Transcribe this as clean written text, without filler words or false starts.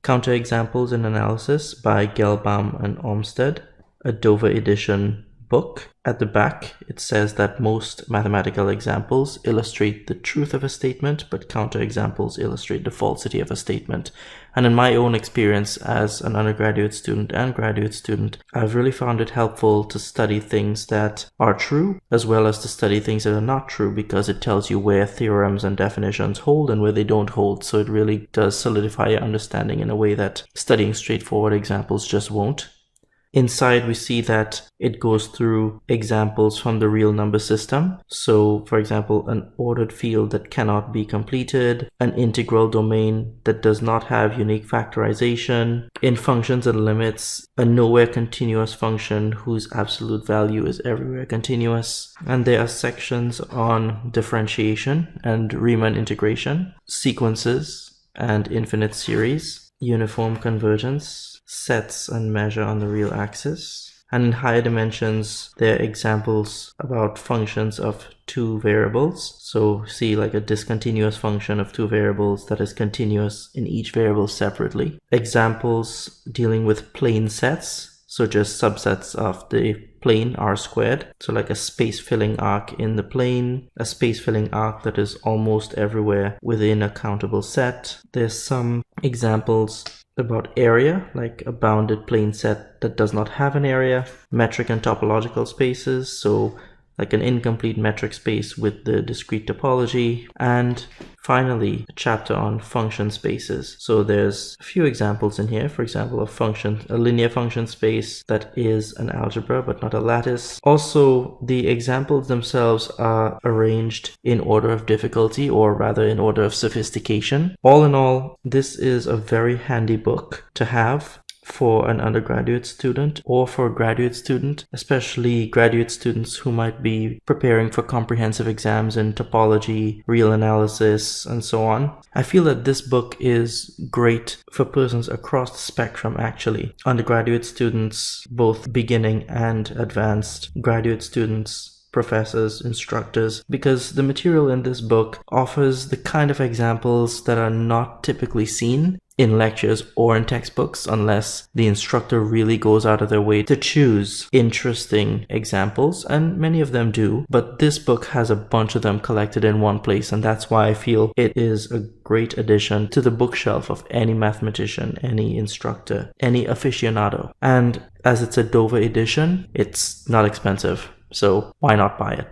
Counterexamples in Analysis by Gelbaum and Olmsted, a Dover edition book. At the back, it says that most mathematical examples illustrate the truth of a statement, but counterexamples illustrate the falsity of a statement. And in my own experience as an undergraduate student and graduate student, I've really found it helpful to study things that are true, as well as to study things that are not true, because it tells you where theorems and definitions hold and where they don't hold. So it really does solidify your understanding in a way that studying straightforward examples just won't. Inside, we see that it goes through examples from the real number system. So, for example, an ordered field that cannot be completed, an integral domain that does not have unique factorization, in functions and limits, a nowhere continuous function whose absolute value is everywhere continuous. And there are sections on differentiation and Riemann integration, sequences and infinite series, uniform convergence, sets and measure on the real axis. And in higher dimensions, there are examples about functions of two variables. So see like a discontinuous function of two variables that is continuous in each variable separately. Examples dealing with plane sets, so just subsets of the plane R squared. So like a space-filling arc in the plane, a space-filling arc that is almost everywhere within a countable set. There's some examples about area, like a bounded plane set that does not have an area, metric and topological spaces, so like an incomplete metric space with the discrete topology, and finally a chapter on function spaces. So there's a few examples in here, for example a linear function space that is an algebra but not a lattice. Also, the examples themselves are arranged in order of difficulty, or rather in order of sophistication. All in all, this is a very handy book to have for an undergraduate student or for a graduate student, especially graduate students who might be preparing for comprehensive exams in topology, real analysis, and so on. I feel that this book is great for persons across the spectrum actually. Undergraduate students, both beginning and advanced, graduate students, professors, instructors, because the material in this book offers the kind of examples that are not typically seen in lectures or in textbooks unless the instructor really goes out of their way to choose interesting examples, and many of them do, but this book has a bunch of them collected in one place, and that's why I feel it is a great addition to the bookshelf of any mathematician, any instructor, any aficionado. And as it's a Dover edition, it's not expensive, so why not buy it?